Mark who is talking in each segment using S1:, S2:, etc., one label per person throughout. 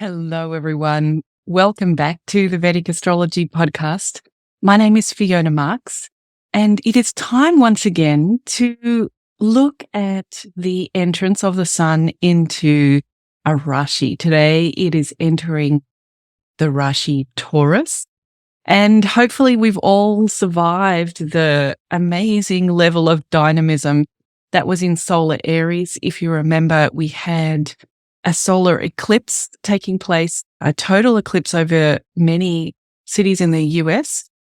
S1: Hello, everyone. Welcome back to the Vedic Astrology Podcast. My name is Fiona Marques, and it is time once again to look at the entrance of the sun into a Rashi. Today, it is entering the Rashi Taurus, and hopefully we've all survived the amazing level of dynamism that was in Solar Aries. If you remember, we had a solar eclipse taking place, a total eclipse over many cities in the US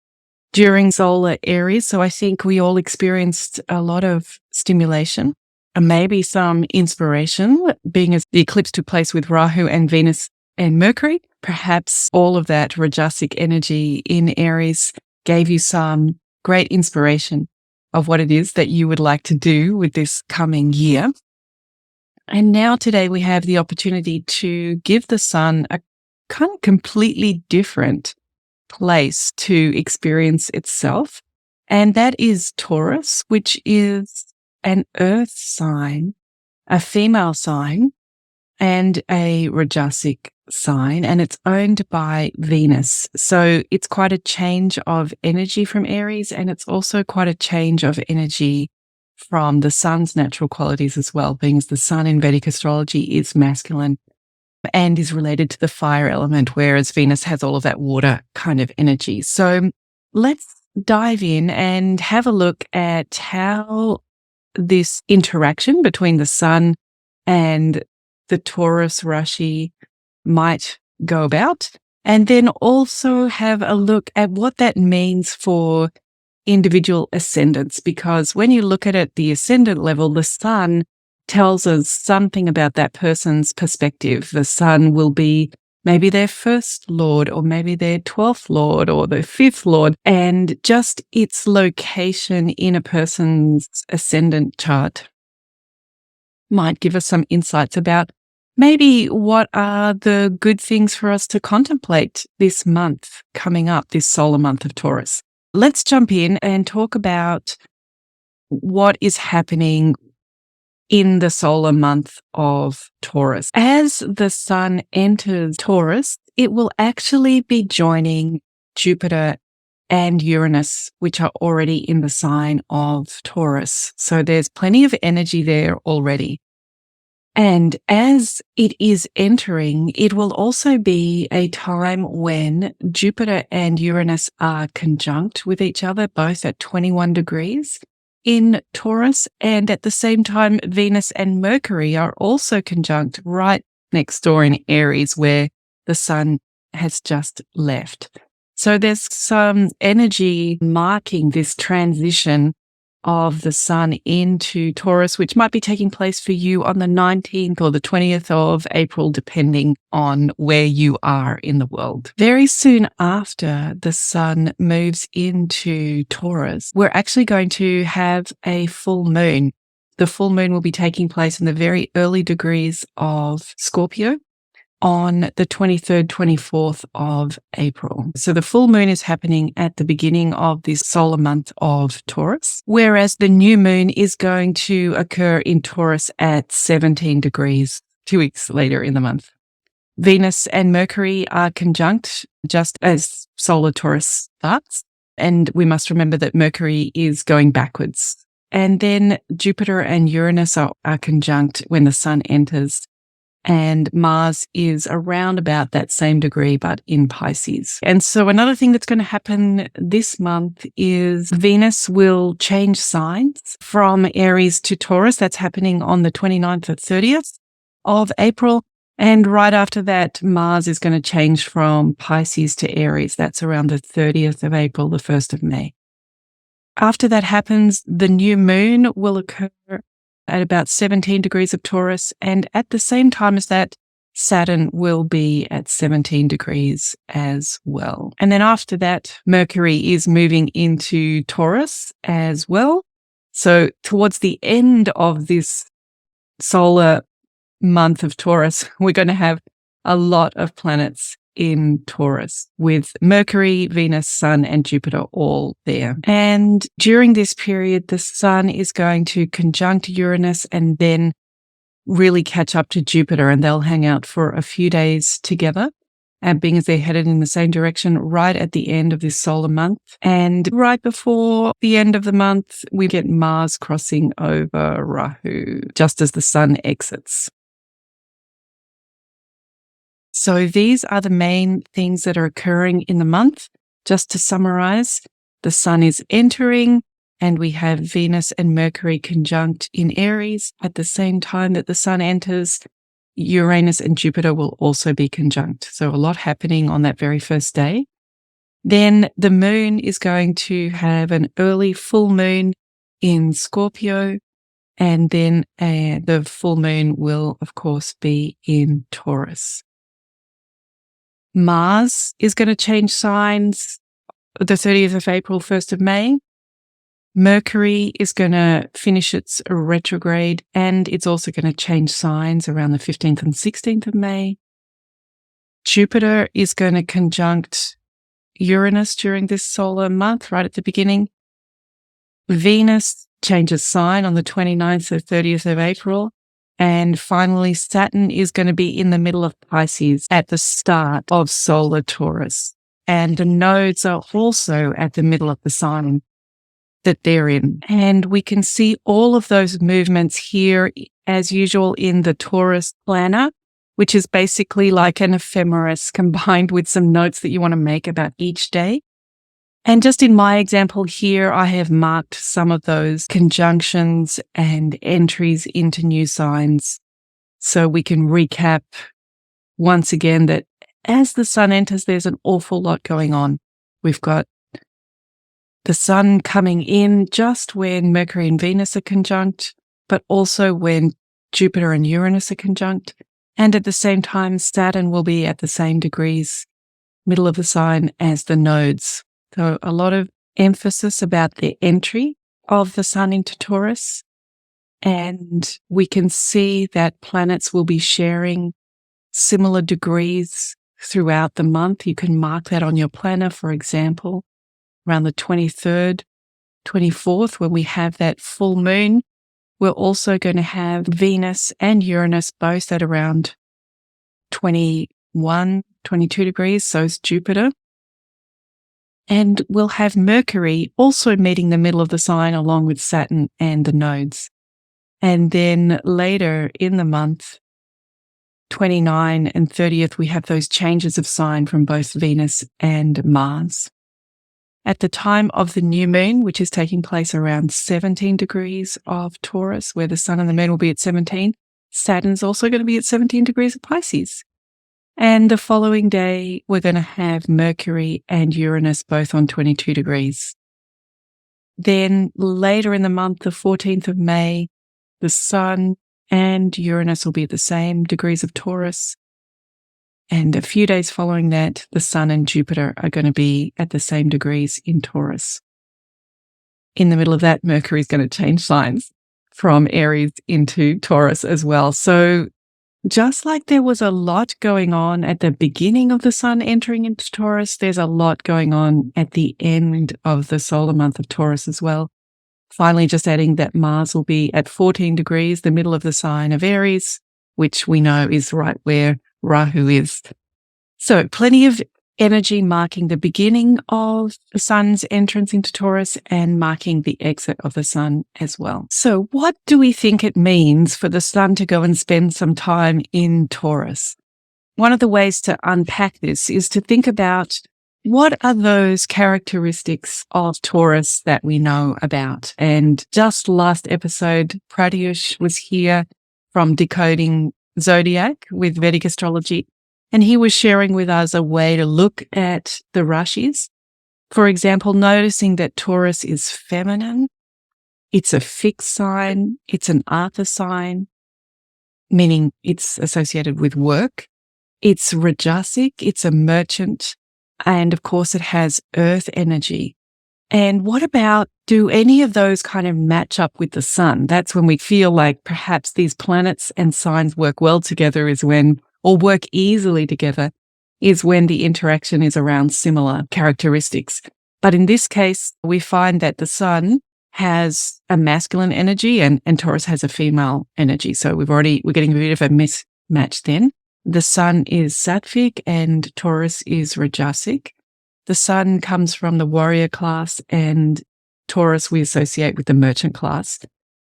S1: during Solar Aries. So I think we all experienced a lot of stimulation and maybe some inspiration, being as the eclipse took place with Rahu and Venus and Mercury. Perhaps all of that Rajasic energy in Aries gave you some great inspiration of what it is that you would like to do with this coming year. And now today we have the opportunity to give the sun a kind of completely different place to experience itself. And that is Taurus, which is an earth sign, a female sign, and a Rajasic sign, and it's owned by Venus. So it's quite a change of energy from Aries, and it's also quite a change of energy from the sun's natural qualities as well, being as the sun in Vedic astrology is masculine and is related to the fire element, whereas Venus has all of that water kind of energy. So let's dive in and have a look at how this interaction between the sun and the Taurus Rashi might go about, and then also have a look at what that means for individual ascendants, because when you look at it, the ascendant level, the sun tells us something about that person's perspective. The sun will be maybe their first lord, or maybe their 12th lord, or their 5th lord, and just its location in a person's ascendant chart might give us some insights about maybe what are the good things for us to contemplate this month coming up, this solar month of Taurus. Let's jump in and talk about what is happening in the solar month of Taurus. As the sun enters Taurus, it will actually be joining Jupiter and Uranus, which are already in the sign of Taurus. So there's plenty of energy there already. And as it is entering, it will also be a time when Jupiter and Uranus are conjunct with each other, both at 21 degrees in Taurus. And at the same time, Venus and Mercury are also conjunct right next door in Aries, where the sun has just left. So there's some energy marking this transition of the sun into Taurus, which might be taking place for you on the 19th or the 20th of April, depending on where you are in the world. Very soon after the sun moves into Taurus, we're actually going to have a full moon. The full moon will be taking place in the very early degrees of Scorpio on the 23rd, 24th of April. So the full moon is happening at the beginning of this solar month of Taurus, whereas the new moon is going to occur in Taurus at 17 degrees, 2 weeks later in the month. Venus and Mercury are conjunct just as solar Taurus starts, and we must remember that Mercury is going backwards. And then Jupiter and Uranus are conjunct when the sun enters, and Mars is around about that same degree, but in Pisces. And so another thing that's going to happen this month is Venus will change signs from Aries to Taurus. That's happening on the 29th or 30th of April. And right after that, Mars is going to change from Pisces to Aries. That's around the 30th of April, the 1st of May. After that happens, the new moon will occur at about 17 degrees of Taurus. And at the same time as that, Saturn will be at 17 degrees as well. And then after that, Mercury is moving into Taurus as well. So towards the end of this solar month of Taurus, we're going to have a lot of planets in Taurus, with Mercury, Venus, Sun, and Jupiter all there. And during this period, the Sun is going to conjunct Uranus and then really catch up to Jupiter, and they'll hang out for a few days together, being as they're headed in the same direction right at the end of this solar month. And right before the end of the month, we get Mars crossing over Rahu, just as the sun exits. So these are the main things that are occurring in the month. Just to summarize, the sun is entering, and we have Venus and Mercury conjunct in Aries. At the same time that the sun enters, Uranus and Jupiter will also be conjunct. So a lot happening on that very first day. Then the moon is going to have an early full moon in Scorpio, and then the full moon will, of course, be in Taurus. Mars is going to change signs the 30th of April, 1st of May. Mercury is going to finish its retrograde, and it's also going to change signs around the 15th and 16th of May. Jupiter is going to conjunct Uranus during this solar month, right at the beginning. Venus changes sign on the 29th or 30th of April. And finally, Saturn is going to be in the middle of Pisces at the start of Solar Taurus. And the nodes are also at the middle of the sign that they're in. And we can see all of those movements here, as usual, in the Taurus planner, which is basically like an ephemeris combined with some notes that you want to make about each day. And just in my example here, I have marked some of those conjunctions and entries into new signs. So we can recap once again that as the sun enters, there's an awful lot going on. We've got the sun coming in just when Mercury and Venus are conjunct, but also when Jupiter and Uranus are conjunct. And at the same time, Saturn will be at the same degrees, middle of the sign, as the nodes. So a lot of emphasis about the entry of the sun into Taurus. And we can see that planets will be sharing similar degrees throughout the month. You can mark that on your planner, for example, around the 23rd, 24th, when we have that full moon. We're also going to have Venus and Uranus both at around 21, 22 degrees. So is Jupiter. And we'll have Mercury also meeting the middle of the sign along with Saturn and the nodes. And then later in the month, 29 and 30th, we have those changes of sign from both Venus and Mars. At the time of the new moon, which is taking place around 17 degrees of Taurus, where the sun and the moon will be at 17, Saturn's also going to be at 17 degrees of Pisces. And the following day, we're going to have Mercury and Uranus both on 22 degrees. Then later in the month, the 14th of May, the sun and Uranus will be at the same degrees of Taurus. And a few days following that, the sun and Jupiter are going to be at the same degrees in Taurus. In the middle of that, Mercury is going to change signs from Aries into Taurus as well. So just like there was a lot going on at the beginning of the sun entering into Taurus, there's a lot going on at the end of the solar month of Taurus as well. Finally, just adding that Mars will be at 14 degrees, the middle of the sign of Aries, which we know is right where Rahu is. So plenty of energy marking the beginning of the sun's entrance into Taurus and marking the exit of the sun as well. So what do we think it means for the sun to go and spend some time in Taurus? One of the ways to unpack this is to think about what are those characteristics of Taurus that we know about. And just last episode, Pratyush was here from Decoding Zodiac with Vedic Astrology, and he was sharing with us a way to look at the rashis. For example, noticing that Taurus is feminine, it's a fixed sign, it's an Artha sign, meaning it's associated with work, it's Rajasic, it's a merchant, and of course it has earth energy. And what about, do any of those kind of match up with the sun? That's when we feel like perhaps these planets and signs work well together, is when, or work easily together, is when the interaction is around similar characteristics. But in this case, we find that the sun has a masculine energy and Taurus has a female energy. So we're getting a bit of a mismatch then. The sun is sattvic and Taurus is rajasic. The sun comes from the warrior class and Taurus we associate with the merchant class.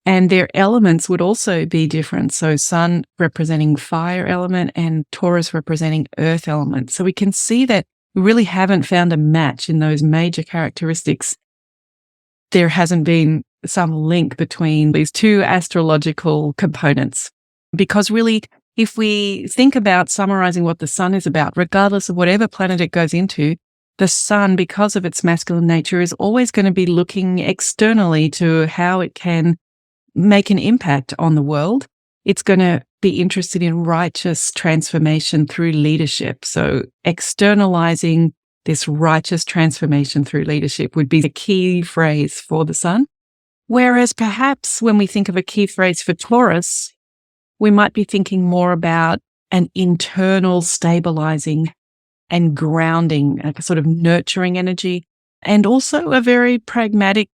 S1: And their elements would also be different. So sun representing fire element and Taurus representing earth element. So we can see that we really haven't found a match in those major characteristics. There hasn't been some link between these two astrological components. Because really, if we think about summarizing what the sun is about, regardless of whatever planet it goes into, the sun, because of its masculine nature, is always going to be looking externally to how it can make an impact on the world. It's going to be interested in righteous transformation through leadership. So externalizing this righteous transformation through leadership would be the key phrase for the sun. Whereas perhaps when we think of a key phrase for Taurus, we might be thinking more about an internal stabilizing and grounding, like a sort of nurturing energy, and also a very pragmatic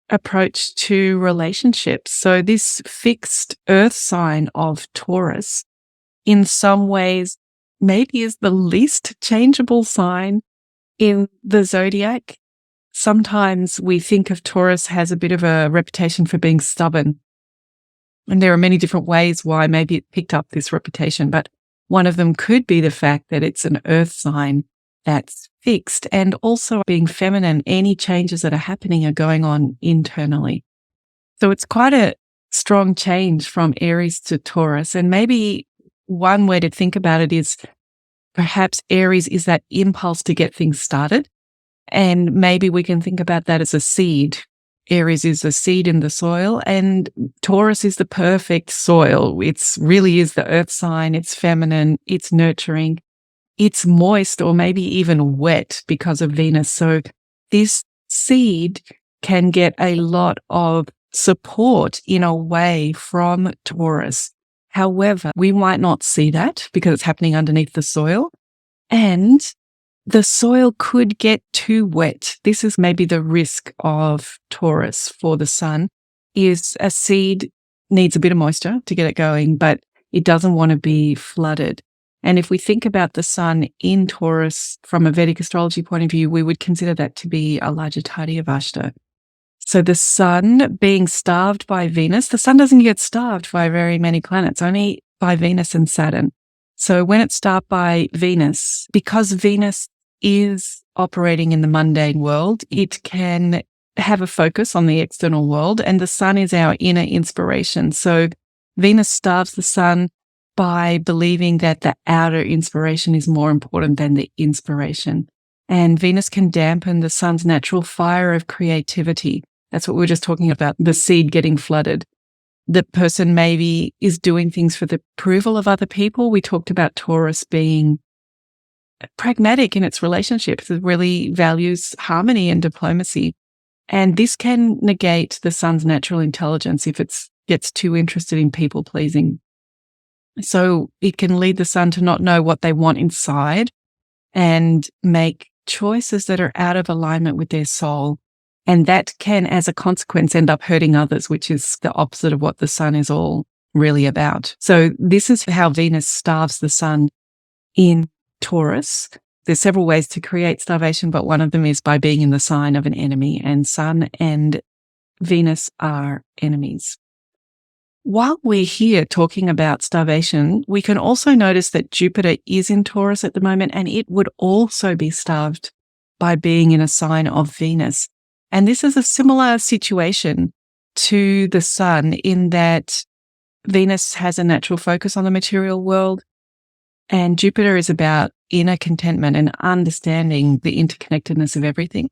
S1: approach to relationships. So this fixed earth sign of Taurus, in some ways, maybe is the least changeable sign in the zodiac. Sometimes we think of Taurus has a bit of a reputation for being stubborn. And there are many different ways why maybe it picked up this reputation, but one of them could be the fact that it's an earth sign that's fixed, and also being feminine, any changes that are happening are going on internally. So it's quite a strong change from Aries to Taurus. And maybe one way to think about it is perhaps Aries is that impulse to get things started. And maybe we can think about that as a seed. Aries is a seed in the soil and Taurus is the perfect soil. It's really is the earth sign. It's feminine. It's nurturing. It's moist or maybe even wet because of Venus. So this seed can get a lot of support in a way from Taurus. However, we might not see that because it's happening underneath the soil, and the soil could get too wet. This is maybe the risk of Taurus for the sun, is a seed needs a bit of moisture to get it going, but it doesn't want to be flooded. And if we think about the sun in Taurus from a Vedic astrology point of view, we would consider that to be a Lajjitaadi. So the sun being starved by Venus, the sun doesn't get starved by very many planets, only by Venus and Saturn. So when it's starved by Venus, because Venus is operating in the mundane world, it can have a focus on the external world, and the sun is our inner inspiration. So Venus starves the sun by believing that the outer inspiration is more important than the inspiration. And Venus can dampen the sun's natural fire of creativity. That's what we were just talking about, the seed getting flooded. The person maybe is doing things for the approval of other people. We talked about Taurus being pragmatic in its relationships. It really values harmony and diplomacy. And this can negate the sun's natural intelligence if it gets too interested in people pleasing. So it can lead the sun to not know what they want inside and make choices that are out of alignment with their soul. And that can, as a consequence, end up hurting others, which is the opposite of what the sun is all really about. So this is how Venus starves the sun in Taurus. There's several ways to create starvation, but one of them is by being in the sign of an enemy, and Sun and Venus are enemies. While we're here talking about starvation, we can also notice that Jupiter is in Taurus at the moment, and it would also be starved by being in a sign of Venus. And this is a similar situation to the sun in that Venus has a natural focus on the material world, and Jupiter is about inner contentment and understanding the interconnectedness of everything.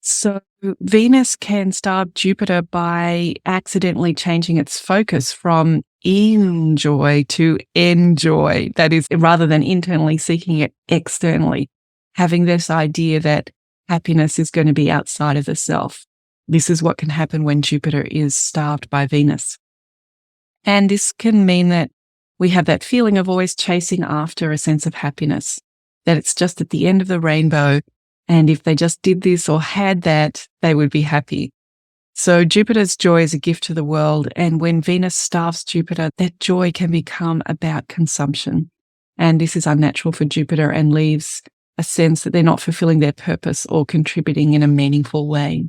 S1: So Venus can starve Jupiter by accidentally changing its focus from enjoy to enjoy. That is, rather than internally seeking it externally, having this idea that happiness is going to be outside of the self. This is what can happen when Jupiter is starved by Venus. And this can mean that we have that feeling of always chasing after a sense of happiness, that it's just at the end of the rainbow. And if they just did this or had that, they would be happy. So Jupiter's joy is a gift to the world. And when Venus starves Jupiter, that joy can become about consumption. And this is unnatural for Jupiter and leaves a sense that they're not fulfilling their purpose or contributing in a meaningful way.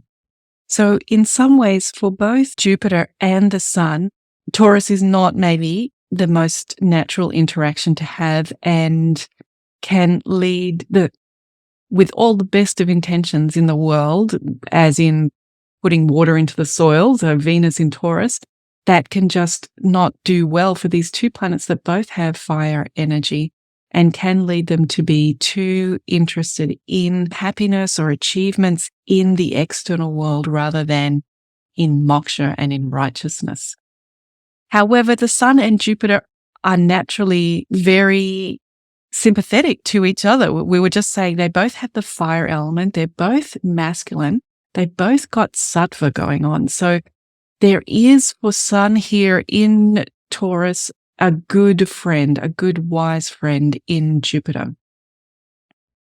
S1: So in some ways, for both Jupiter and the Sun, Taurus is not maybe the most natural interaction to have and can lead with all the best of intentions in the world, as in putting water into the soil, so Venus in Taurus, that can just not do well for these two planets that both have fire energy and can lead them to be too interested in happiness or achievements in the external world rather than in moksha and in righteousness. However, the Sun and Jupiter are naturally very sympathetic to each other. We were just saying they both have the fire element. They're both masculine. They both got sattva going on. So there is for Sun here in Taurus a good friend, a good wise friend in Jupiter,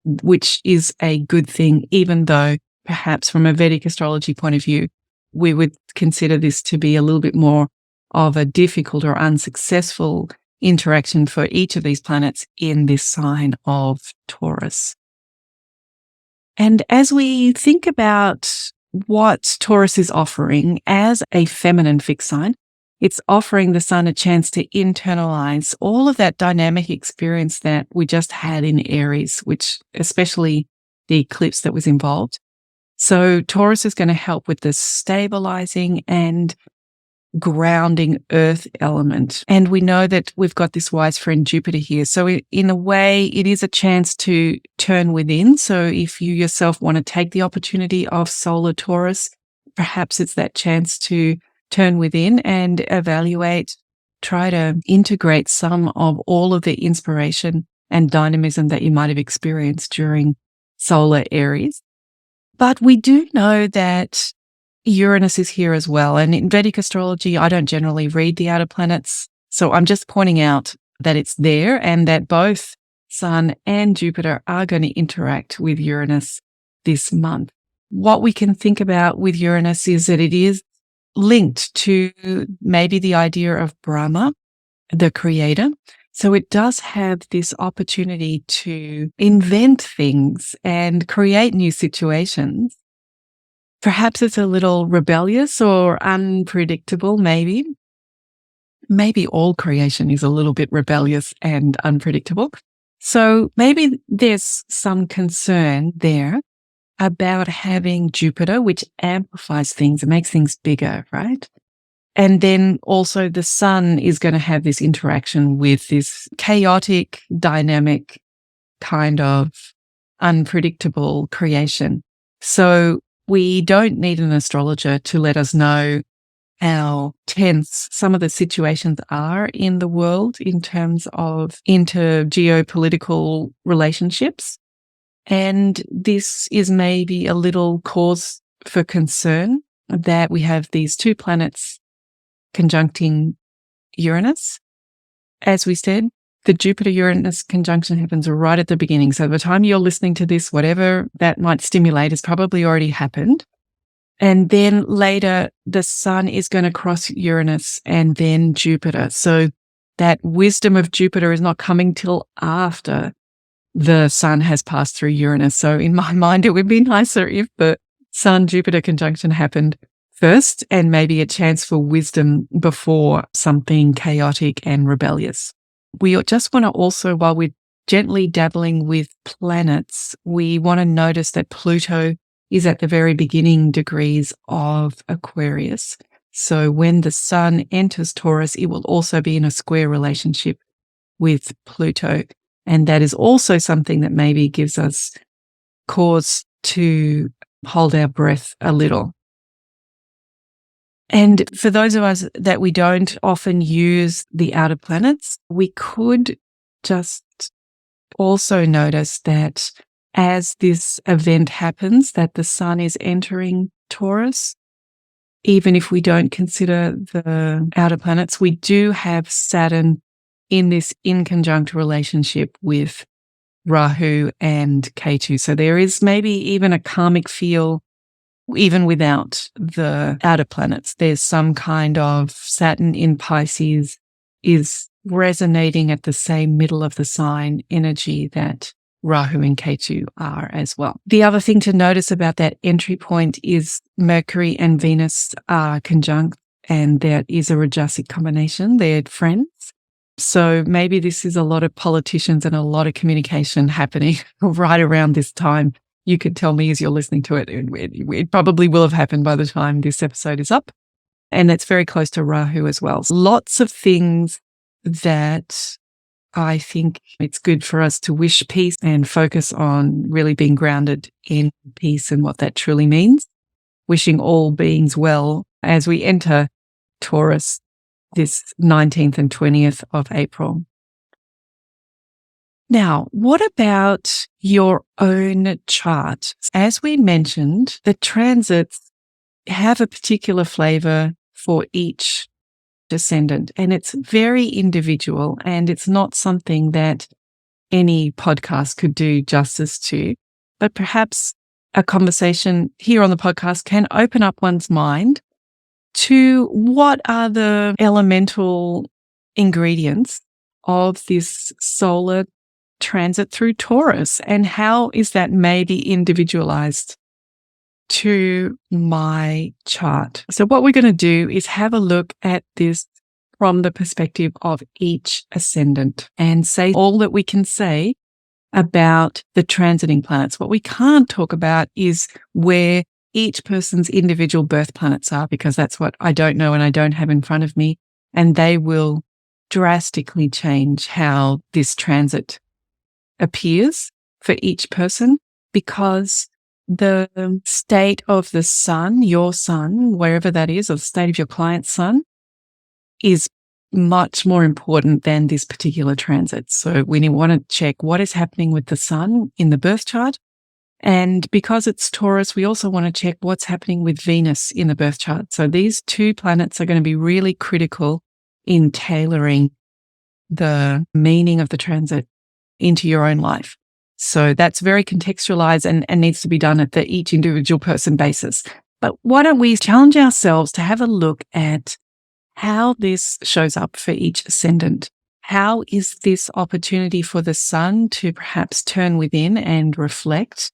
S1: which is a good thing, even though perhaps from a Vedic astrology point of view, we would consider this to be a little bit more of a difficult or unsuccessful interaction for each of these planets in this sign of Taurus. And as we think about what Taurus is offering as a feminine fixed sign, it's offering the Sun a chance to internalize all of that dynamic experience that we just had in Aries, which especially the eclipse that was involved. So Taurus is going to help with the stabilizing and grounding earth element. And we know that we've got this wise friend Jupiter here. So in a way, it is a chance to turn within. So if you yourself want to take the opportunity of Solar Taurus, perhaps it's that chance to turn within and evaluate, try to integrate some of all of the inspiration and dynamism that you might have experienced during Solar Aries. But we do know that Uranus is here as well. And in Vedic astrology, I don't generally read the outer planets. So I'm just pointing out that it's there and that both Sun and Jupiter are going to interact with Uranus this month. What we can think about with Uranus is that it is linked to maybe the idea of Brahma, the creator. So it does have this opportunity to invent things and create new situations. Perhaps it's a little rebellious or unpredictable, maybe. Maybe all creation is a little bit rebellious and unpredictable. So maybe there's some concern there about having Jupiter, which amplifies things and makes things bigger, right? And then also the Sun is going to have this interaction with this chaotic, dynamic, kind of unpredictable creation. So we don't need an astrologer to let us know how tense some of the situations are in the world in terms of inter-geopolitical relationships. And this is maybe a little cause for concern that we have these two planets conjuncting Uranus. As we said, the Jupiter-Uranus conjunction happens right at the beginning. So by the time you're listening to this, whatever that might stimulate has probably already happened. And then later, the Sun is going to cross Uranus and then Jupiter. So that wisdom of Jupiter is not coming till after the Sun has passed through Uranus. So in my mind, it would be nicer if the Sun-Jupiter conjunction happened first and maybe a chance for wisdom before something chaotic and rebellious. We just want to also, while we're gently dabbling with planets, we want to notice that Pluto is at the very beginning degrees of Aquarius. So when the Sun enters Taurus, it will also be in a square relationship with Pluto. And that is also something that maybe gives us cause to hold our breath a little. And for those of us that we don't often use the outer planets, we could just also notice that as this event happens, that the Sun is entering Taurus, even if we don't consider the outer planets, we do have Saturn in this inconjunct relationship with Rahu and Ketu. So there is maybe even a karmic feel even without the outer planets. There's some kind of Saturn in Pisces is resonating at the same middle of the sign energy that Rahu and Ketu are as well. The other thing to notice about that entry point is Mercury and Venus are conjunct, and there is a Rajasic combination. They're friends. So maybe this is a lot of politicians and a lot of communication happening right around this time. You could tell me as you're listening to it. It probably will have happened by the time this episode is up. And that's very close to Rahu as well. Lots of things that I think it's good for us to wish peace and focus on really being grounded in peace and what that truly means. Wishing all beings well as we enter Taurus this 19th and 20th of April. Now, what about your own chart? As we mentioned, the transits have a particular flavor for each ascendant, and it's very individual, and it's not something that any podcast could do justice to. But perhaps a conversation here on the podcast can open up one's mind to what are the elemental ingredients of this solar transit through Taurus, and how is that maybe individualized to my chart. So what we're going to do is have a look at this from the perspective of each ascendant and say all that we can say about the transiting planets. What we can't talk about is where each person's individual birth planets are, because that's what I don't know and I don't have in front of me, and they will drastically change how this transit appears for each person, because the state of the sun, your sun, wherever that is, or the state of your client's sun, is much more important than this particular transit. So we want to check what is happening with the sun in the birth chart. And because it's Taurus, we also want to check what's happening with Venus in the birth chart. So these two planets are going to be really critical in tailoring the meaning of the transit into your own life. So that's very contextualized and needs to be done at the each individual person basis. But why don't we challenge ourselves to have a look at how this shows up for each ascendant? How is this opportunity for the sun to perhaps turn within and reflect?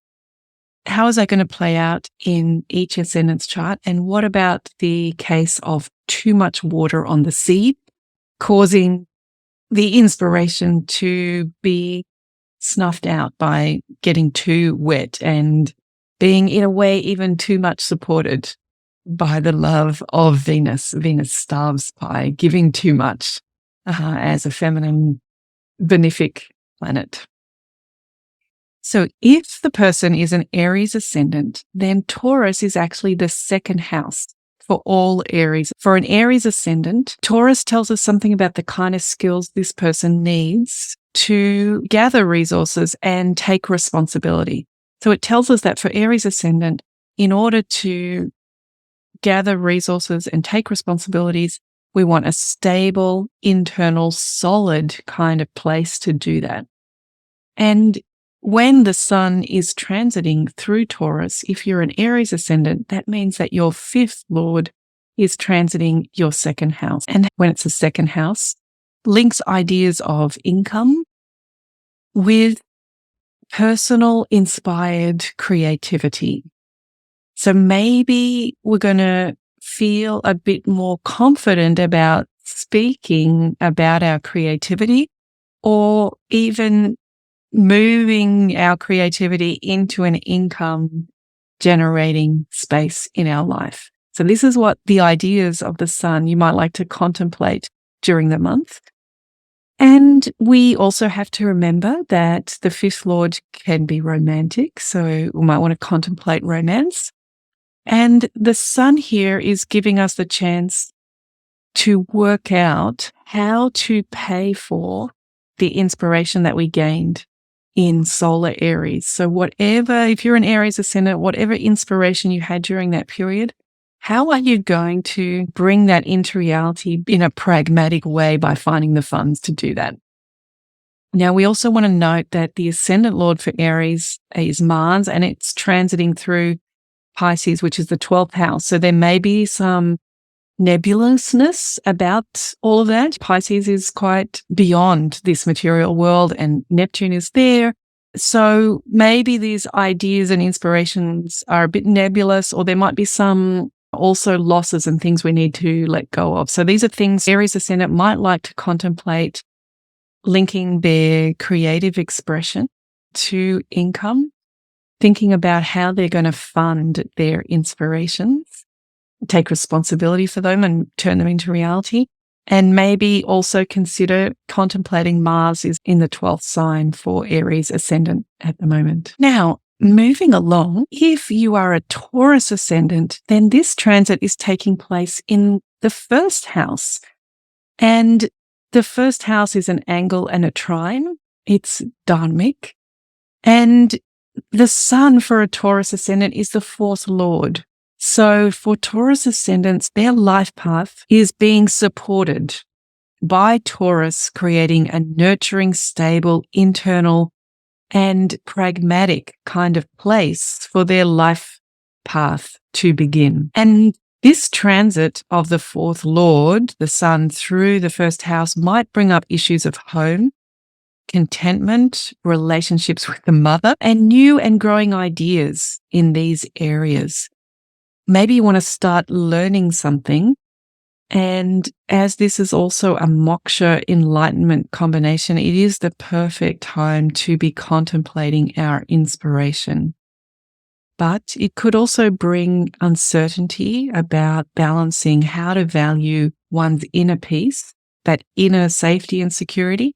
S1: How is that going to play out in each ascendant's chart? And what about the case of too much water on the seed, causing the inspiration to be snuffed out by getting too wet and being, in a way, even too much supported by the love of Venus? Venus starves by giving too much as a feminine, benefic planet. So if the person is an Aries ascendant, then Taurus is actually the second house for all Aries. For an Aries ascendant, Taurus tells us something about the kind of skills this person needs to gather resources and take responsibility. So it tells us that for Aries ascendant, in order to gather resources and take responsibilities, we want a stable, internal, solid kind of place to do that. And when the sun is transiting through Taurus, if you're an Aries ascendant, that means that your fifth lord is transiting your second house. And when it's a second house, links ideas of income with personal inspired creativity. So maybe we're going to feel a bit more confident about speaking about our creativity, or even moving our creativity into an income generating space in our life. So this is what the ideas of the sun you might like to contemplate during the month. And we also have to remember that the fifth lord can be romantic. So we might want to contemplate romance. And the sun here is giving us the chance to work out how to pay for the inspiration that we gained in solar Aries. So whatever, if you're an Aries ascendant, whatever inspiration you had during that period, how are you going to bring that into reality in a pragmatic way by finding the funds to do that? Now, we also want to note that the ascendant lord for Aries is Mars, and it's transiting through Pisces, which is the 12th house. So there may be some nebulousness about all of that. Pisces is quite beyond this material world, and Neptune is there. So maybe these ideas and inspirations are a bit nebulous, or there might be some also losses and things we need to let go of. So these are things Aries Ascendant might like to contemplate, linking their creative expression to income, thinking about how they're going to fund their inspirations, take responsibility for them and turn them into reality. And maybe also consider contemplating Mars is in the 12th sign for Aries Ascendant at the moment. Now, moving along, if you are a Taurus Ascendant, then this transit is taking place in the first house. And the first house is an angle and a trine. It's dharmic. And the sun for a Taurus Ascendant is the fourth lord. So for Taurus Ascendants, their life path is being supported by Taurus, creating a nurturing, stable, internal, and pragmatic kind of place for their life path to begin. And this transit of the fourth lord, the sun, through the first house might bring up issues of home, contentment, relationships with the mother, and new and growing ideas in these areas. Maybe you want to start learning something. And as this is also a Moksha Enlightenment combination, it is the perfect time to be contemplating our inspiration. But it could also bring uncertainty about balancing how to value one's inner peace, that inner safety and security,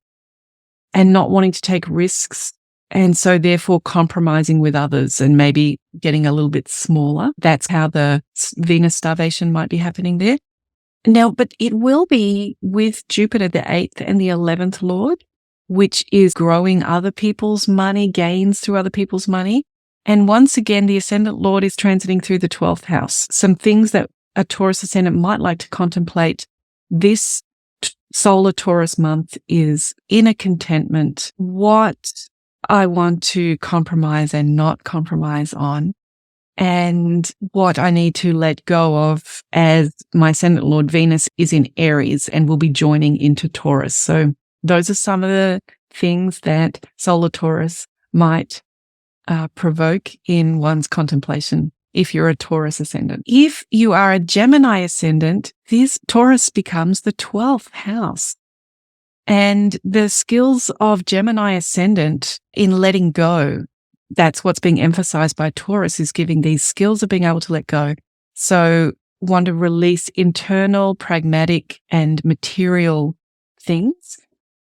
S1: and not wanting to take risks. And so therefore compromising with others and maybe getting a little bit smaller. That's how the Venus starvation might be happening there. Now, but it will be with Jupiter, the 8th and the 11th lord, which is growing other people's money, gains through other people's money. And once again, the Ascendant lord is transiting through the 12th house. Some things that a Taurus Ascendant might like to contemplate this Solar Taurus month is inner contentment. What I want to compromise and not compromise on, and what I need to let go of as my Ascendant Lord Venus is in Aries and will be joining into Taurus. So those are some of the things that Solar Taurus might provoke in one's contemplation if you're a Taurus Ascendant. If you are a Gemini Ascendant, this Taurus becomes the 12th house. And the skills of Gemini Ascendant in letting go, that's what's being emphasized by Taurus, is giving these skills of being able to let go. So want to release internal, pragmatic, and material things.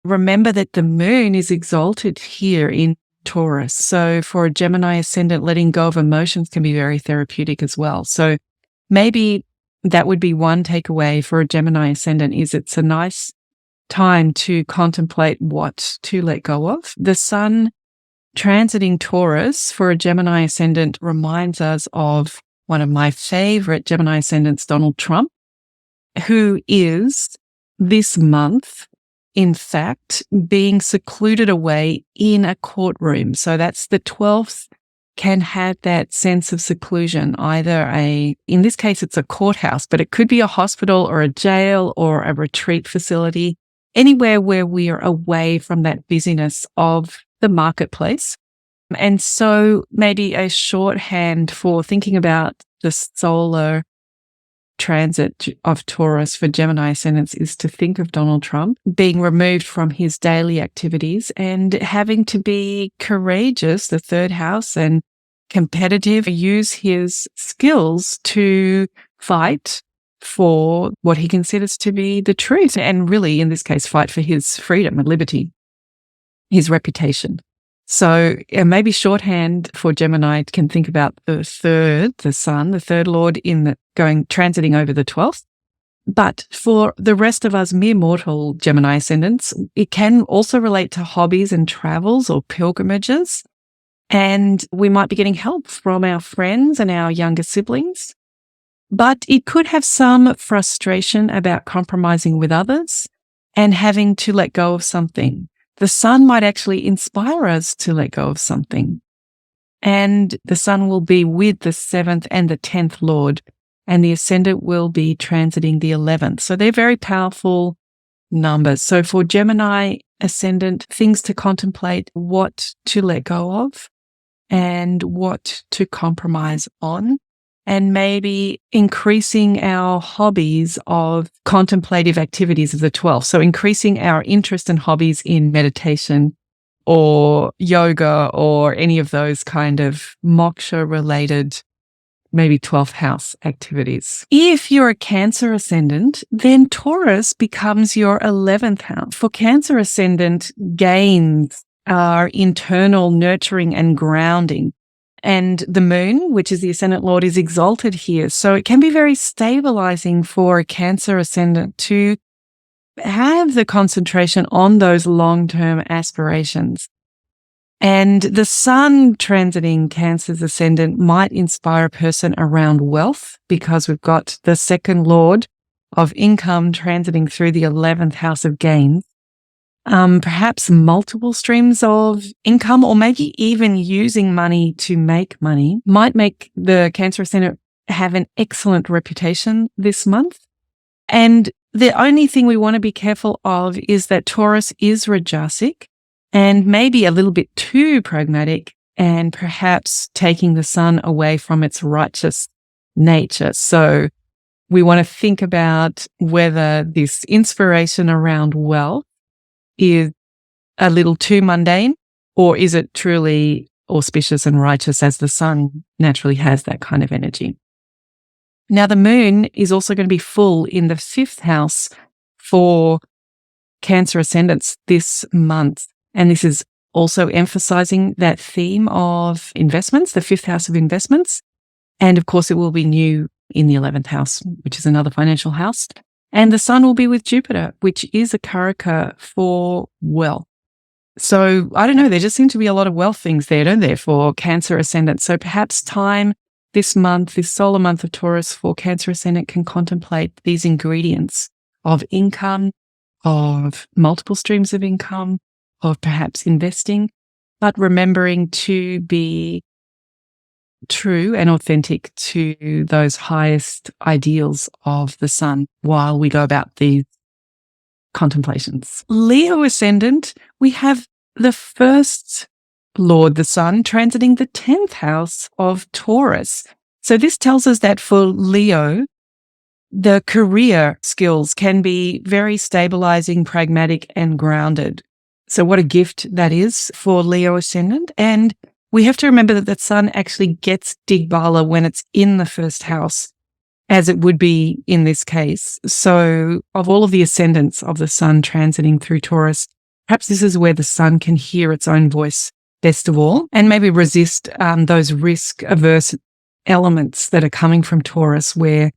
S1: Remember that the moon is exalted here in Taurus. So for a Gemini Ascendant, letting go of emotions can be very therapeutic as well. So maybe that would be one takeaway for a Gemini Ascendant, is it's a nice time to contemplate what to let go of. The sun transiting Taurus for a Gemini Ascendant reminds us of one of my favorite Gemini Ascendants, Donald Trump, who is this month, in fact, being secluded away in a courtroom. So that's the 12th can have that sense of seclusion, either in this case, it's a courthouse, but it could be a hospital or a jail or a retreat facility, anywhere where we are away from that busyness of the marketplace. And so maybe a shorthand for thinking about the solar transit of Taurus for Gemini Ascendants is to think of Donald Trump being removed from his daily activities and having to be courageous, the third house, and competitive, use his skills to fight for what he considers to be the truth, and really, in this case, fight for his freedom and liberty, his reputation. So maybe shorthand for Gemini can think about the sun, the third lord transiting over the 12th. But for the rest of us mere mortal Gemini Ascendants, it can also relate to hobbies and travels or pilgrimages. And we might be getting help from our friends and our younger siblings. But it could have some frustration about compromising with others and having to let go of something. The sun might actually inspire us to let go of something. and the sun will be with the 7th and the 10th Lord, and the Ascendant will be transiting the 11th. So they're very powerful numbers. So for Gemini Ascendant, things to contemplate, what to let go of and what to compromise on, and maybe increasing our hobbies of contemplative activities of the 12th. So increasing our interest and hobbies in meditation or yoga or any of those kind of moksha related, maybe 12th house activities. If you're a Cancer Ascendant, then Taurus becomes your 11th house. For Cancer Ascendant, gains are internal nurturing and grounding. And the moon, which is the Ascendant Lord, is exalted here. So it can be very stabilizing for a Cancer Ascendant to have the concentration on those long-term aspirations. And the sun transiting Cancer's Ascendant might inspire a person around wealth, because we've got the 2nd Lord of income transiting through the 11th house of gains. Perhaps multiple streams of income, or maybe even using money to make money, might make the Cancer Ascendant have an excellent reputation this month. And the only thing we want to be careful of is that Taurus is Rajasic and maybe a little bit too pragmatic, and perhaps taking the sun away from its righteous nature. So we want to think about whether this inspiration around wealth is a little too mundane, or is it truly auspicious and righteous, as the sun naturally has that kind of energy. Now, the moon is also going to be full in the 5th house for Cancer Ascendants this month. And this is also emphasizing that theme of investments, the 5th house of investments. And of course, it will be new in the 11th house, which is another financial house. And the sun will be with Jupiter, which is a karaka for wealth. So I don't know, there just seem to be a lot of wealth things there, don't there, for Cancer Ascendant. So perhaps time this month, this solar month of Taurus for Cancer Ascendant, can contemplate these ingredients of income, of multiple streams of income, of perhaps investing, but remembering to be true and authentic to those highest ideals of the sun while we go about these contemplations. Leo Ascendant, we have the 1st Lord, the sun, transiting the 10th house of Taurus. So this tells us that for Leo, the career skills can be very stabilizing, pragmatic, and grounded. So what a gift that is for Leo Ascendant. And we have to remember that the sun actually gets Digbala when it's in the 1st house, as it would be in this case. So of all of the ascendants of the sun transiting through Taurus, perhaps this is where the sun can hear its own voice best of all, and maybe resist those risk-averse elements that are coming from Taurus, where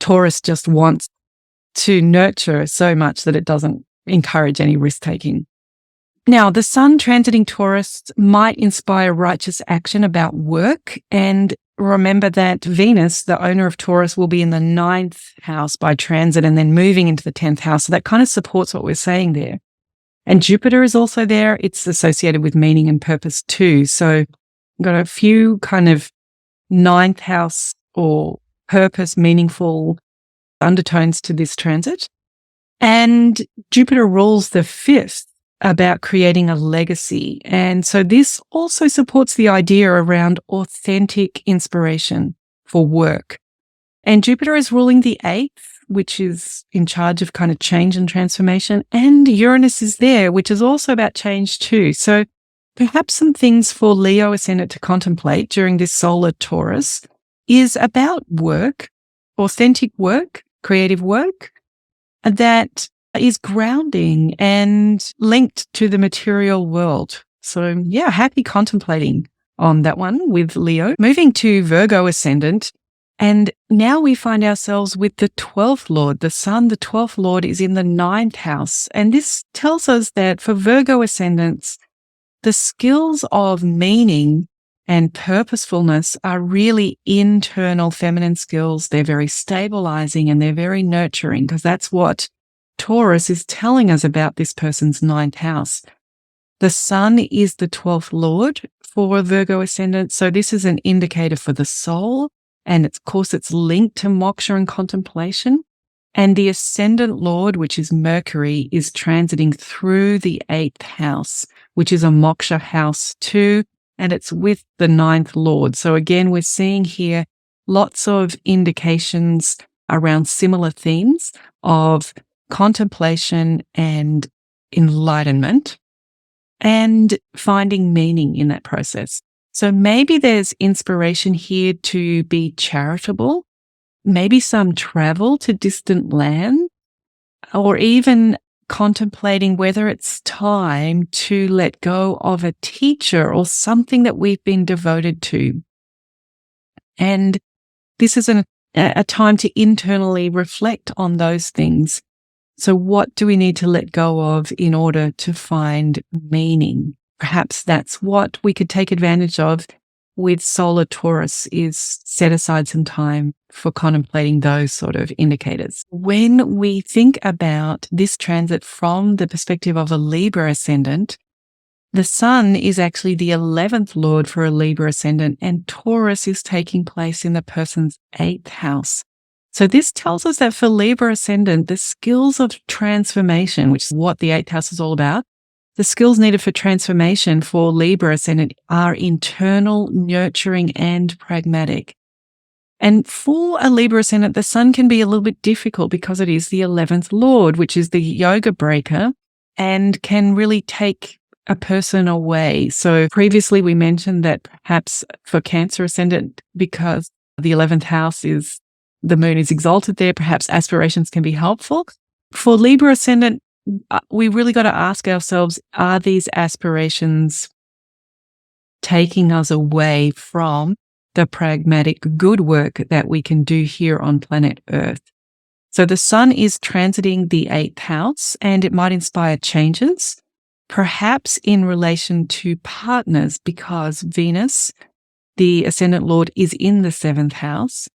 S1: Taurus just wants to nurture so much that it doesn't encourage any risk-taking. Now, the sun transiting Taurus might inspire righteous action about work. And remember that Venus, the owner of Taurus, will be in the 9th house by transit and then moving into the 10th house. So that kind of supports what we're saying there. And Jupiter is also there. It's associated with meaning and purpose too. So we've got a few kind of 9th house or purpose, meaningful undertones to this transit. And Jupiter rules the 5th, about creating a legacy. And so this also supports the idea around authentic inspiration for work. And Jupiter is ruling the 8th, which is in charge of kind of change and transformation. And Uranus is there, which is also about change too. So perhaps some things for Leo Ascendant to contemplate during this solar Taurus is about work, authentic work, creative work, that is grounding and linked to the material world. So yeah, happy contemplating on that one with Leo. Moving to Virgo Ascendant, and now we find ourselves with the 12th Lord, the sun. The 12th Lord is in the 9th house. And this tells us that for Virgo Ascendants, the skills of meaning and purposefulness are really internal feminine skills. They're very stabilizing and they're very nurturing, because that's what Taurus is telling us about this person's 9th house. The sun is the 12th Lord for Virgo Ascendant. So this is an indicator for the soul. And of course, it's linked to Moksha and Contemplation. And the Ascendant Lord, which is Mercury, is transiting through the 8th house, which is a Moksha house too. And it's with the 9th Lord. So again, we're seeing here lots of indications around similar themes of contemplation and enlightenment and finding meaning in that process. So maybe there's inspiration here to be charitable, maybe some travel to distant land, or even contemplating whether it's time to let go of a teacher or something that we've been devoted to. And this is a time to internally reflect on those things. So what do we need to let go of in order to find meaning? Perhaps that's what we could take advantage of with Solar Taurus, is set aside some time for contemplating those sort of indicators. When we think about this transit from the perspective of a Libra ascendant, the Sun is actually the 11th Lord for a Libra ascendant, and Taurus is taking place in the person's 8th house. So this tells us that for Libra ascendant, the skills of transformation, which is what the 8th house is all about, the skills needed for transformation for Libra ascendant are internal, nurturing, and pragmatic. And for a Libra ascendant, the Sun can be a little bit difficult because it is the 11th Lord, which is the yoga breaker, and can really take a person away. So previously we mentioned that perhaps for Cancer ascendant, because the 11th house is, the moon is exalted there, perhaps aspirations can be helpful. For Libra ascendant, we really got to ask ourselves, are these aspirations taking us away from the pragmatic good work that we can do here on planet Earth? So the Sun is transiting the 8th house, and it might inspire changes, perhaps in relation to partners, because Venus, the Ascendant Lord, is in the 7th house,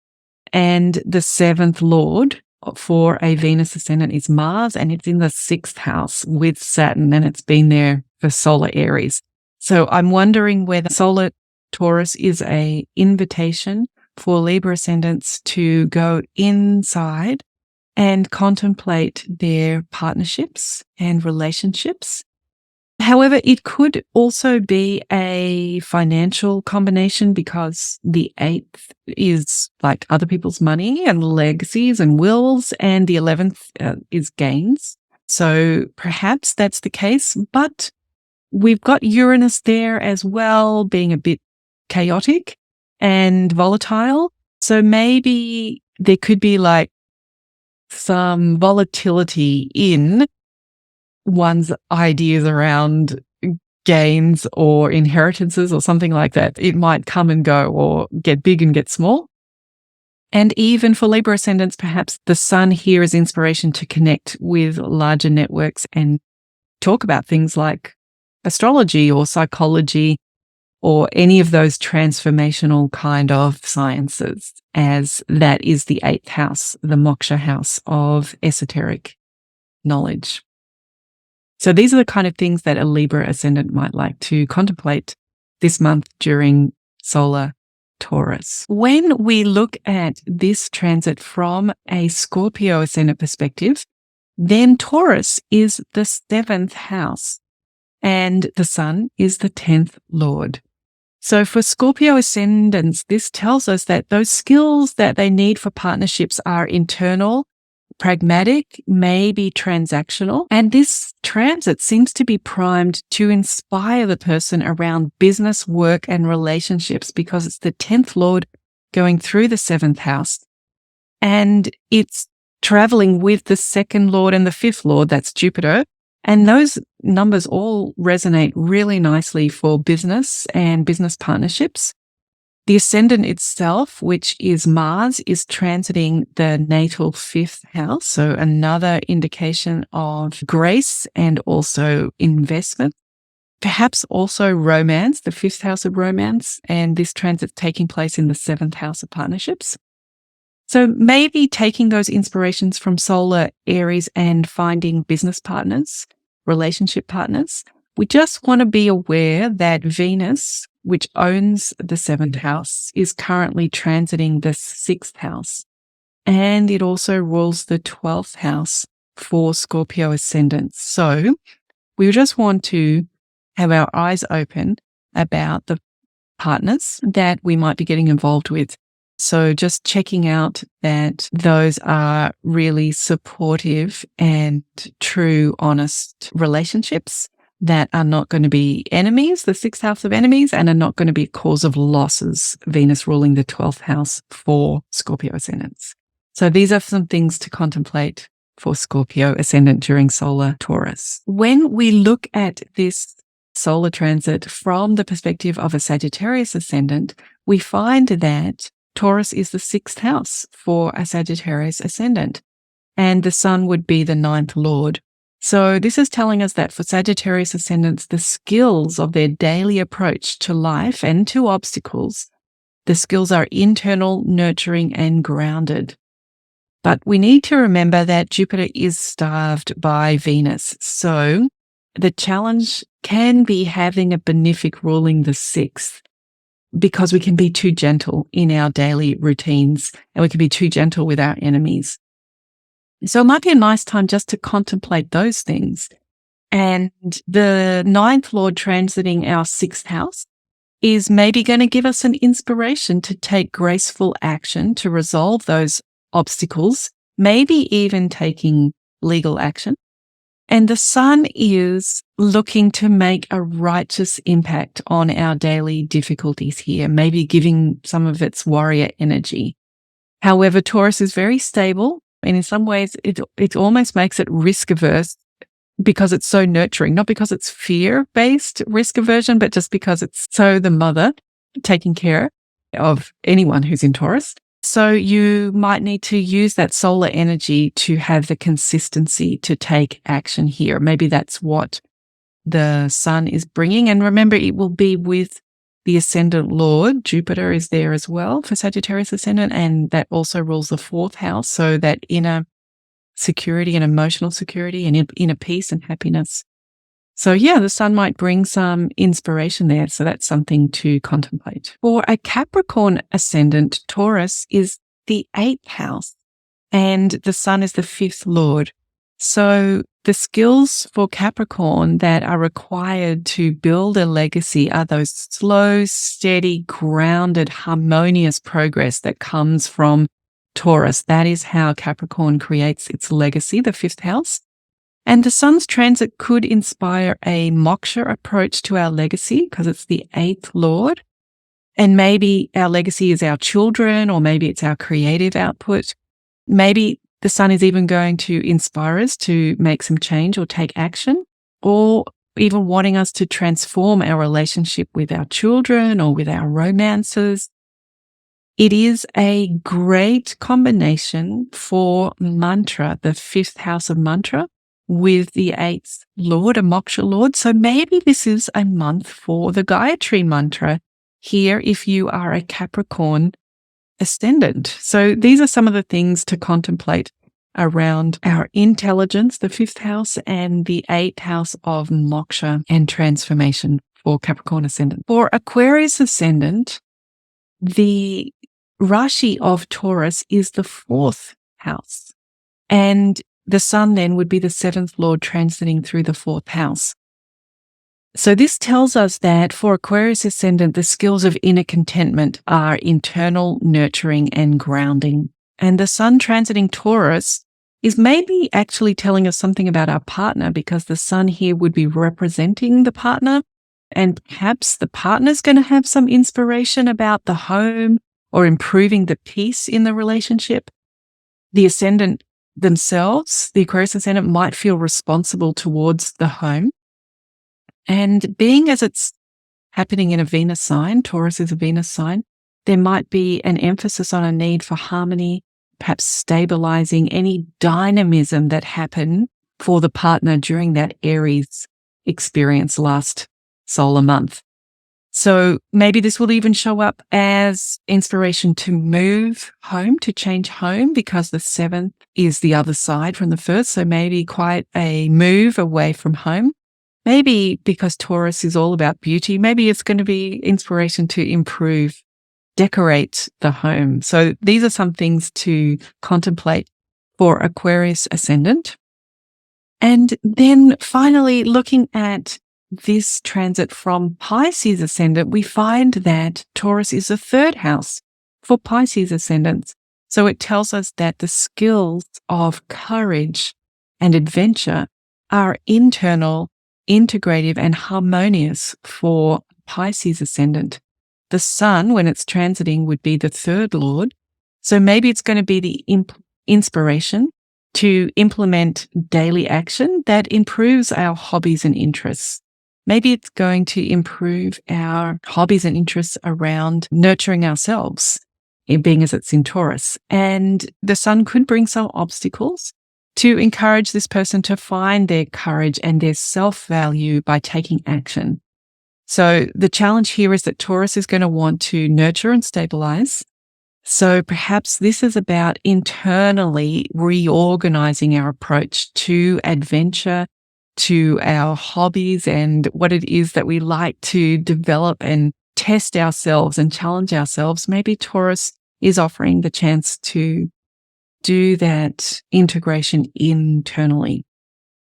S1: and the 7th Lord for a Venus Ascendant is Mars, and it's in the 6th house with Saturn, and it's been there for Solar Aries. So I'm wondering whether Solar Taurus is an invitation for Libra Ascendants to go inside and contemplate their partnerships and relationships. However, it could also be a financial combination, because the 8th is like other people's money and legacies and wills, and the 11th is gains. So perhaps that's the case, but we've got Uranus there as well, being a bit chaotic and volatile. So maybe there could be like some volatility in one's ideas around gains or inheritances or something like that. It might come and go, or get big and get small. And even for Libra ascendants, perhaps the Sun here is inspiration to connect with larger networks and talk about things like astrology or psychology or any of those transformational kind of sciences, as that is the 8th house, the Moksha house of esoteric knowledge. So these are the kind of things that a Libra ascendant might like to contemplate this month during Solar Taurus. When we look at this transit from a Scorpio ascendant perspective, then Taurus is the 7th house and the Sun is the 10th Lord. So for Scorpio ascendants, this tells us that those skills that they need for partnerships are internal, pragmatic, maybe transactional. And this transit seems to be primed to inspire the person around business, work, and relationships, because it's the 10th Lord going through the 7th house. And it's traveling with the 2nd Lord and the 5th Lord, that's Jupiter. And those numbers all resonate really nicely for business and business partnerships. The Ascendant itself, which is Mars, is transiting the natal 5th house. So another indication of grace and also investment. Perhaps also romance, the 5th house of romance. And this transit's taking place in the 7th house of partnerships. So maybe taking those inspirations from Solar Aries and finding business partners, relationship partners, We just want to be aware that Venus, which owns the 7th house, is currently transiting the 6th house. And it also rules the 12th house for Scorpio ascendants. So we just want to have our eyes open about the partners that we might be getting involved with. So just checking out that those are really supportive and true, honest relationships that are not going to be enemies, the 6th house of enemies, and are not going to be a cause of losses, Venus ruling the 12th house for Scorpio ascendants. So these are some things to contemplate for Scorpio ascendant during Solar Taurus. When we look at this solar transit from the perspective of a Sagittarius ascendant, we find that Taurus is the 6th house for a Sagittarius ascendant, and the sun would be the 9th lord. So this is telling us that for Sagittarius ascendants, the skills of their daily approach to life and to obstacles, the skills are internal, nurturing, and grounded. But we need to remember that Jupiter is starved by Venus. So the challenge can be having a benefic ruling the 6th, because we can be too gentle in our daily routines and we can be too gentle with our enemies. So it might be a nice time just to contemplate those things. And the 9th lord transiting our 6th house is maybe going to give us an inspiration to take graceful action to resolve those obstacles, maybe even taking legal action. And the sun is looking to make a righteous impact on our daily difficulties here, maybe giving some of its warrior energy. However, Taurus is very stable, and in some ways it almost makes it risk averse because it's so nurturing, not because it's fear-based risk aversion, but just because it's so the mother taking care of anyone who's in Taurus. So you might need to use that solar energy to have the consistency to take action here. Maybe that's what the sun is bringing. And remember, it will be with the ascendant lord. Jupiter is there as well for Sagittarius ascendant, and that also rules the 4th house. So that inner security and emotional security and inner peace and happiness. So yeah, the sun might bring some inspiration there. So that's something to contemplate. For a Capricorn ascendant, Taurus is the 8th house and the sun is the 5th lord. So the skills for Capricorn that are required to build a legacy are those slow, steady, grounded, harmonious progress that comes from Taurus. That is how Capricorn creates its legacy, the 5th house. And the sun's transit could inspire a moksha approach to our legacy because it's the 8th lord. And maybe our legacy is our children, or maybe it's our creative output. Maybe the sun is even going to inspire us to make some change or take action, or even wanting us to transform our relationship with our children or with our romances. It is a great combination for mantra, the 5th house of mantra, with the 8th lord, a moksha lord. So maybe this is a month for the Gayatri mantra here if you are a Capricorn ascendant. So these are some of the things to contemplate around our intelligence, the 5th house, and the 8th house of moksha and transformation for Capricorn ascendant. For Aquarius ascendant, the Rashi of Taurus is the 4th house, and the sun then would be the 7th lord transiting through the 4th house. So this tells us that for Aquarius ascendant, the skills of inner contentment are internal, nurturing, and grounding. And the sun transiting Taurus is maybe actually telling us something about our partner, because the sun here would be representing the partner, and perhaps the partner's going to have some inspiration about the home or improving the peace in the relationship. The ascendant themselves, the Aquarius ascendant, might feel responsible towards the home. And being as it's happening in a Venus sign, Taurus is a Venus sign, there might be an emphasis on a need for harmony, perhaps stabilizing any dynamism that happened for the partner during that Aries experience last solar month. So maybe this will even show up as inspiration to move home, to change home, because the 7th is the other side from the 1st. So maybe quite a move away from home. Maybe because Taurus is all about beauty, maybe it's going to be inspiration to improve, decorate the home. So these are some things to contemplate for Aquarius Ascendant. And then finally, looking at this transit from Pisces Ascendant, we find that Taurus is the third house for Pisces Ascendants. So it tells us that the skills of courage and adventure are internal, integrative, and harmonious for Pisces Ascendant. The Sun, when it's transiting, would be the third lord. So maybe it's going to be the inspiration to implement daily action that improves our hobbies and interests. Maybe it's going to improve our hobbies and interests around nurturing ourselves, being as it's in Taurus. And the Sun could bring some obstacles to encourage this person to find their courage and their self-value by taking action. So the challenge here is that Taurus is going to want to nurture and stabilize. So perhaps this is about internally reorganizing our approach to adventure, to our hobbies, and what it is that we like to develop and test ourselves and challenge ourselves. Maybe Taurus is offering the chance to do that integration internally.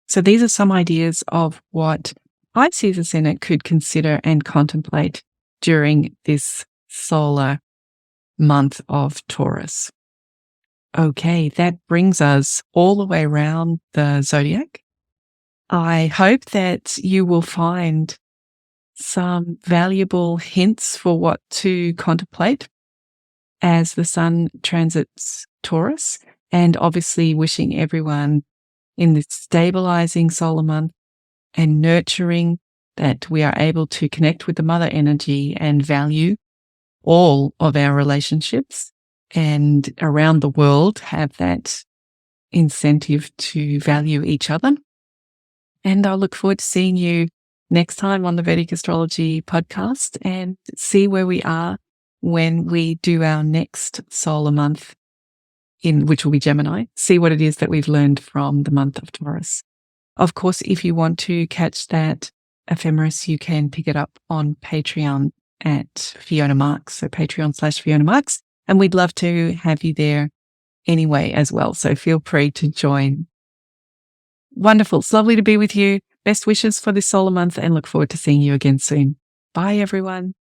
S1: So these are some ideas of what Pisces Ascendant could consider and contemplate during this solar month of Taurus. Okay, that brings us all the way around the zodiac. I hope that you will find some valuable hints for what to contemplate as the Sun transits Taurus, and obviously wishing everyone in this stabilizing solar month and nurturing that we are able to connect with the mother energy and value all of our relationships, and around the world have that incentive to value each other. And I'll look forward to seeing you next time on the Vedic Astrology Podcast and see where we are when we do our next solar month, which will be Gemini, see what it is that we've learned from the month of Taurus. Of course, if you want to catch that Ephemeris, you can pick it up on Patreon at Fiona Marques, so Patreon/Fiona Marques. And we'd love to have you there anyway as well. So feel free to join. Wonderful. It's lovely to be with you. Best wishes for this solar month and look forward to seeing you again soon. Bye, everyone.